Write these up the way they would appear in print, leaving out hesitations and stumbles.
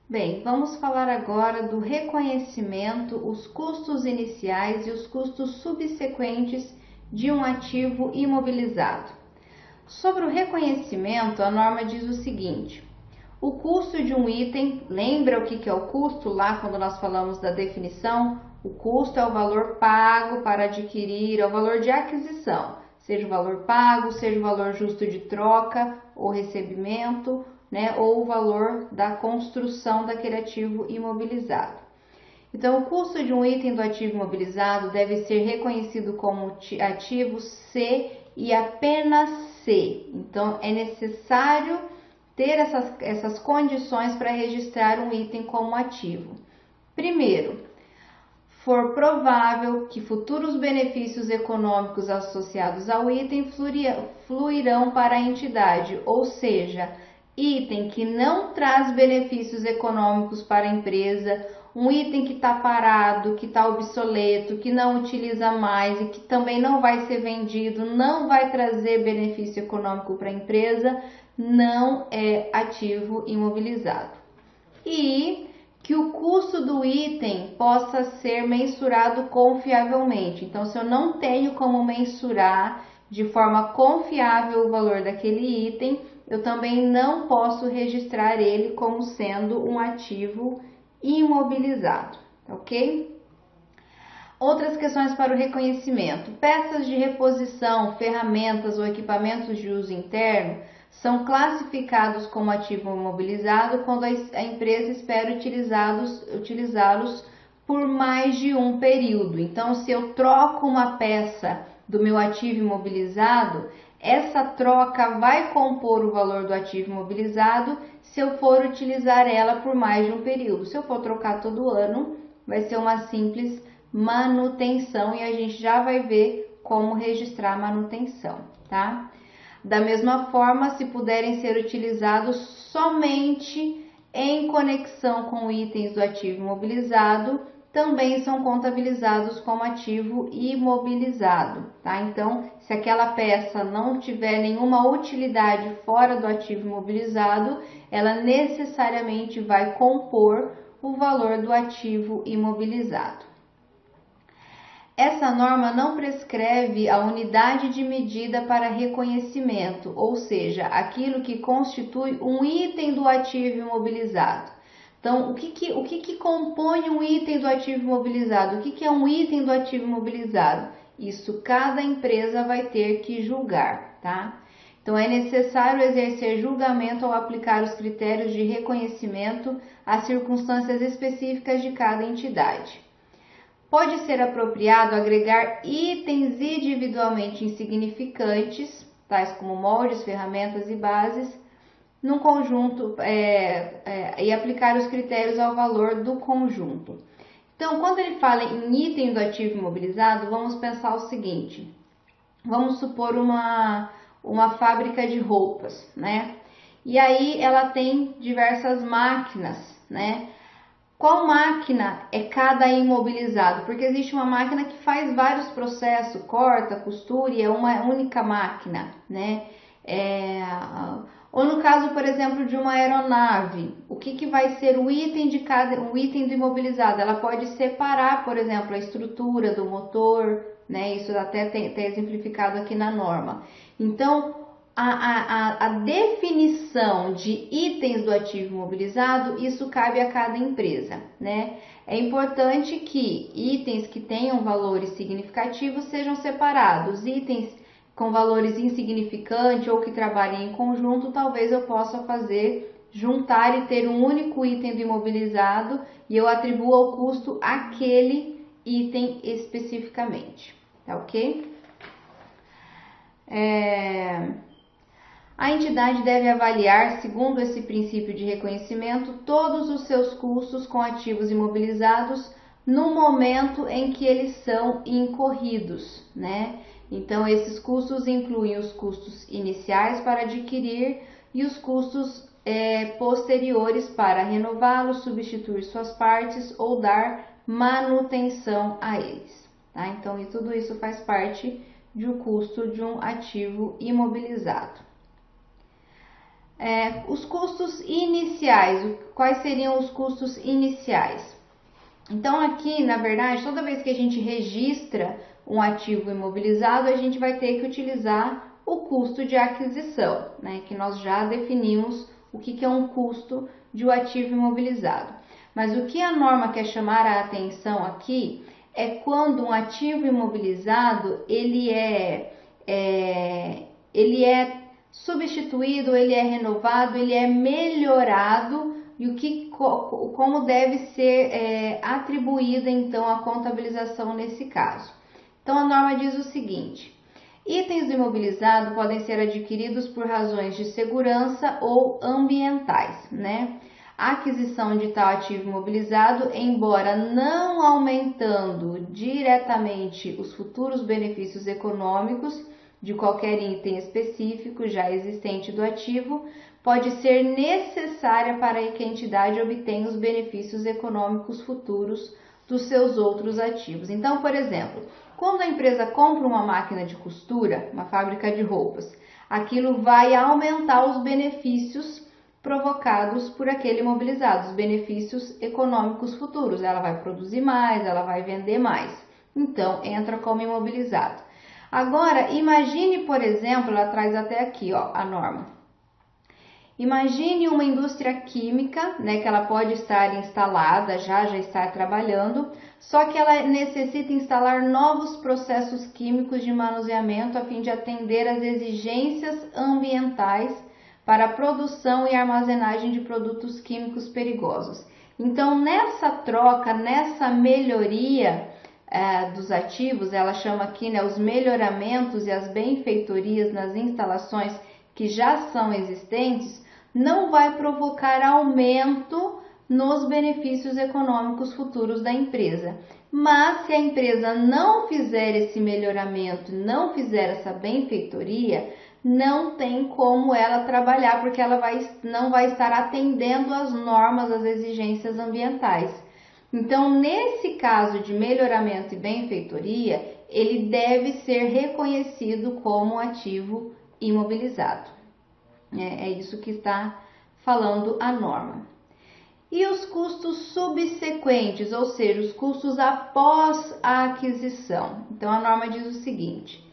Bem, vamos falar agora do reconhecimento, os custos iniciais e os custos subsequentes de um ativo imobilizado. Sobre o reconhecimento, a norma diz o seguinte: o custo de um item, lembra o que é o custo lá quando nós falamos da definição? O custo é o valor pago para adquirir, é o valor de aquisição, seja o valor pago, seja o valor justo de troca ou recebimento, né, ou o valor da construção daquele ativo imobilizado. Então, o custo de um item do ativo imobilizado deve ser reconhecido como ativo C e apenas C. Então, é necessário ter essas condições para registrar um item como ativo. Primeiro, for provável que futuros benefícios econômicos associados ao item fluirão para a entidade, ou seja, item que não traz benefícios econômicos para a empresa, um item que está parado, que está obsoleto, que não utiliza mais e que também não vai ser vendido, não vai trazer benefício econômico para a empresa, não é ativo imobilizado. E que o custo do item possa ser mensurado confiavelmente. Então, se eu não tenho como mensurar de forma confiável o valor daquele item, eu também não posso registrar ele como sendo um ativo imobilizado, ok? Outras questões para o reconhecimento. Peças de reposição, ferramentas ou equipamentos de uso interno são classificados como ativo imobilizado quando a empresa espera utilizá-los por mais de um período. Então, se eu troco uma peça do meu ativo imobilizado, essa troca vai compor o valor do ativo imobilizado se eu for utilizar ela por mais de um período. Se eu for trocar todo ano, vai ser uma simples manutenção e a gente já vai ver como registrar a manutenção, tá? Da mesma forma, se puderem ser utilizados somente em conexão com itens do ativo imobilizado, também são contabilizados como ativo imobilizado, tá? Então, se aquela peça não tiver nenhuma utilidade fora do ativo imobilizado, ela necessariamente vai compor o valor do ativo imobilizado. Essa norma não prescreve a unidade de medida para reconhecimento, ou seja, aquilo que constitui um item do ativo imobilizado. Então, o que compõe um item do ativo imobilizado? O que é um item do ativo imobilizado? Isso cada empresa vai ter que julgar, tá? Então, é necessário exercer julgamento ao aplicar os critérios de reconhecimento às circunstâncias específicas de cada entidade. Pode ser apropriado agregar itens individualmente insignificantes, tais como moldes, ferramentas e bases, num conjunto e aplicar os critérios ao valor do conjunto. Então, quando ele fala em item do ativo imobilizado, vamos pensar o seguinte: vamos supor uma fábrica de roupas, né? E aí ela tem diversas máquinas, né? Qual máquina é cada imobilizado? Porque existe uma máquina que faz vários processos, corta, costura e é uma única máquina, né? Ou no caso, por exemplo, de uma aeronave, o que vai ser o item de o item do imobilizado? Ela pode separar, por exemplo, a estrutura do motor, né? Isso até tem exemplificado aqui na norma. Então, a definição de itens do ativo imobilizado, isso cabe a cada empresa, né? É importante que itens que tenham valores significativos sejam separados. Itens com valores insignificantes ou que trabalhem em conjunto, talvez eu possa juntar e ter um único item do imobilizado e eu atribuo ao custo aquele item especificamente, tá ok? A entidade deve avaliar, segundo esse princípio de reconhecimento, todos os seus custos com ativos imobilizados no momento em que eles são incorridos, né? Então, esses custos incluem os custos iniciais para adquirir e os custos posteriores para renová-los, substituir suas partes ou dar manutenção a eles, tá? Então, tudo isso faz parte do custo de um ativo imobilizado. Os custos iniciais. Quais seriam os custos iniciais? Então aqui, na verdade, toda vez que a gente registra um ativo imobilizado, a gente vai ter que utilizar o custo de aquisição, né? Que nós já definimos o que é um custo de um ativo imobilizado. Mas o que a norma quer chamar a atenção aqui é quando um ativo imobilizado ele é substituído, ele é renovado, ele é melhorado e como deve ser atribuída então a contabilização nesse caso. Então a norma diz o seguinte: itens do imobilizado podem ser adquiridos por razões de segurança ou ambientais, né? A aquisição de tal ativo imobilizado, embora não aumentando diretamente os futuros benefícios econômicos de qualquer item específico já existente do ativo, pode ser necessária para que a entidade obtenha os benefícios econômicos futuros dos seus outros ativos. Então, por exemplo, quando a empresa compra uma máquina de costura, uma fábrica de roupas, aquilo vai aumentar os benefícios provocados por aquele imobilizado, os benefícios econômicos futuros. Ela vai produzir mais, ela vai vender mais. Então, entra como imobilizado. Agora, imagine, por exemplo, ela traz até aqui, ó, a norma. Imagine uma indústria química, né, que ela pode estar instalada, já está trabalhando, só que ela necessita instalar novos processos químicos de manuseamento a fim de atender às exigências ambientais para a produção e armazenagem de produtos químicos perigosos. Então, nessa troca, nessa melhoria dos ativos, ela chama aqui, né, os melhoramentos e as benfeitorias nas instalações que já são existentes, não vai provocar aumento nos benefícios econômicos futuros da empresa. Mas se a empresa não fizer esse melhoramento, não fizer essa benfeitoria, não tem como ela trabalhar, porque ela não vai estar atendendo às normas, às exigências ambientais. Então, nesse caso de melhoramento e benfeitoria, ele deve ser reconhecido como ativo imobilizado. É isso que está falando a norma. E os custos subsequentes, ou seja, os custos após a aquisição. Então, a norma diz o seguinte: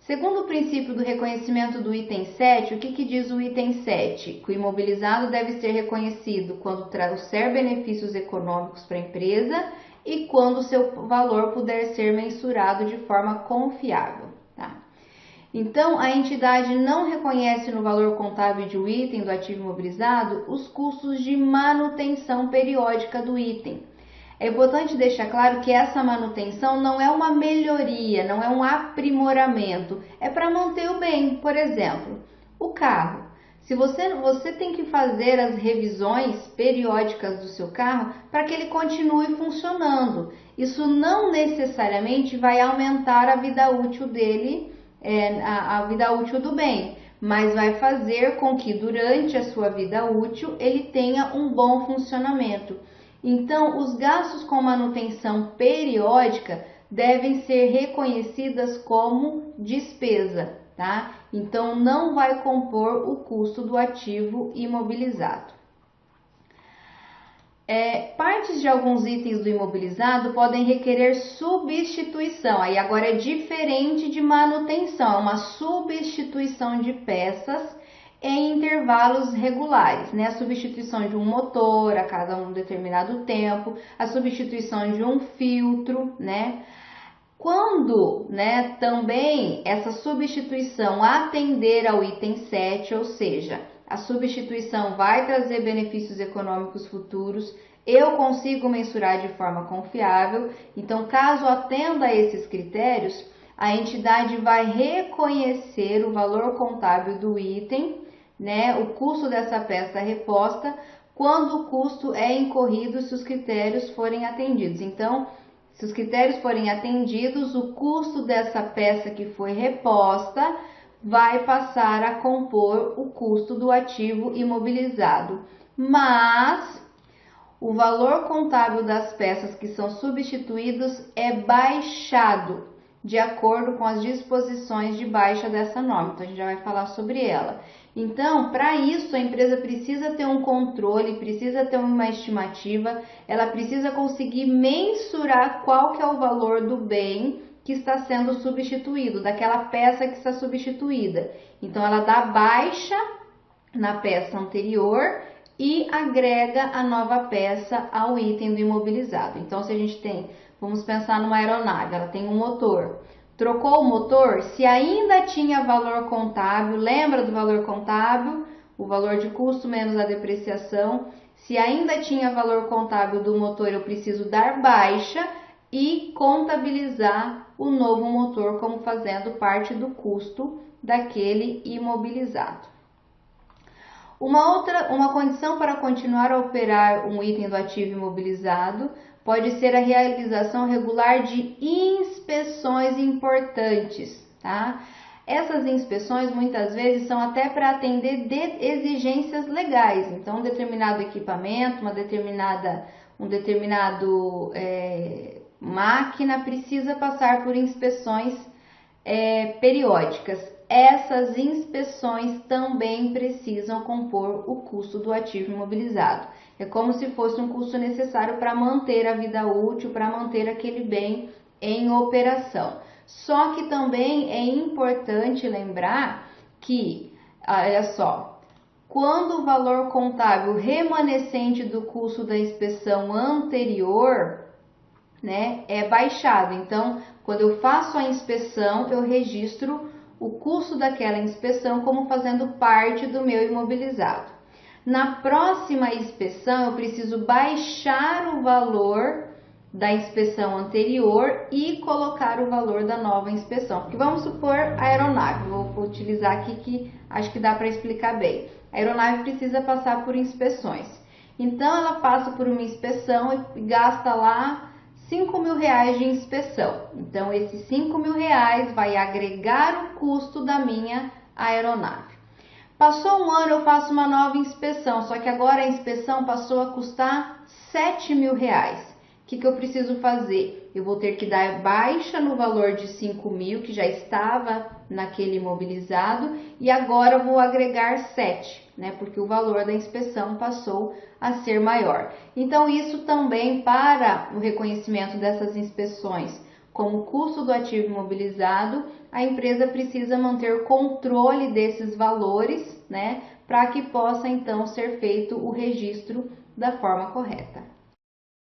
segundo o princípio do reconhecimento do item 7, o que diz o item 7? Que o imobilizado deve ser reconhecido quando trouxer benefícios econômicos para a empresa e quando seu valor puder ser mensurado de forma confiável. Tá? Então, a entidade não reconhece no valor contábil de um item do ativo imobilizado os custos de manutenção periódica do item. É importante deixar claro que essa manutenção não é uma melhoria, não é um aprimoramento, é para manter o bem. Por exemplo, o carro. Se você tem que fazer as revisões periódicas do seu carro para que ele continue funcionando. Isso não necessariamente vai aumentar a vida útil dele, a vida útil do bem, mas vai fazer com que durante a sua vida útil ele tenha um bom funcionamento. Então, os gastos com manutenção periódica devem ser reconhecidas como despesa, tá? Então, não vai compor o custo do ativo imobilizado. Partes de alguns itens do imobilizado podem requerer substituição. Aí agora é diferente de manutenção, é uma substituição de peças em intervalos regulares, né? A substituição de um motor a cada um determinado tempo, a substituição de um filtro, né? Quando, né, também essa substituição atender ao item 7, ou seja, a substituição vai trazer benefícios econômicos futuros, eu consigo mensurar de forma confiável, então caso atenda a esses critérios, a entidade vai reconhecer o valor contábil do item, né, o custo dessa peça reposta, quando o custo é incorrido se os critérios forem atendidos. Então, se os critérios forem atendidos, o custo dessa peça que foi reposta vai passar a compor o custo do ativo imobilizado. Mas o valor contábil das peças que são substituídas é baixado de acordo com as disposições de baixa dessa norma. Então, a gente já vai falar sobre ela. Então, para isso, a empresa precisa ter um controle, precisa ter uma estimativa, ela precisa conseguir mensurar qual que é o valor do bem que está sendo substituído, daquela peça que está substituída. Então, ela dá baixa na peça anterior e agrega a nova peça ao item do imobilizado. Então, se a gente tem, vamos pensar numa aeronave, ela tem um motor. Trocou o motor, se ainda tinha valor contábil, lembra do valor contábil? O valor de custo menos a depreciação. Se ainda tinha valor contábil do motor, eu preciso dar baixa e contabilizar o novo motor como fazendo parte do custo daquele imobilizado. Uma condição para continuar a operar um item do ativo imobilizado pode ser a realização regular de inspeções importantes, tá? Essas inspeções muitas vezes são até para atender exigências legais. Então, um determinado equipamento, um determinado máquina precisa passar por inspeções periódicas. Essas inspeções também precisam compor o custo do ativo imobilizado. É como se fosse um custo necessário para manter a vida útil, para manter aquele bem em operação. Só que também é importante lembrar que, olha só, quando o valor contábil remanescente do custo da inspeção anterior, né, é baixado. Então, quando eu faço a inspeção, eu registro o custo daquela inspeção como fazendo parte do meu imobilizado. Na próxima inspeção, eu preciso baixar o valor da inspeção anterior e colocar o valor da nova inspeção. Porque vamos supor a aeronave, vou utilizar aqui que acho que dá para explicar bem. A aeronave precisa passar por inspeções. Então, ela passa por uma inspeção e gasta lá R$5.000 de inspeção. Então, esses R$5.000 vai agregar o custo da minha aeronave. Passou um ano, eu faço uma nova inspeção, só que agora a inspeção passou a custar R$7.000. O que eu preciso fazer? Eu vou ter que dar baixa no valor de 5.000, que já estava naquele imobilizado, e agora eu vou agregar 7, né? Porque o valor da inspeção passou a ser maior. Então, isso também, para o reconhecimento dessas inspeções como custo do ativo imobilizado, a empresa precisa manter controle desses valores, né? Para que possa, então, ser feito o registro da forma correta.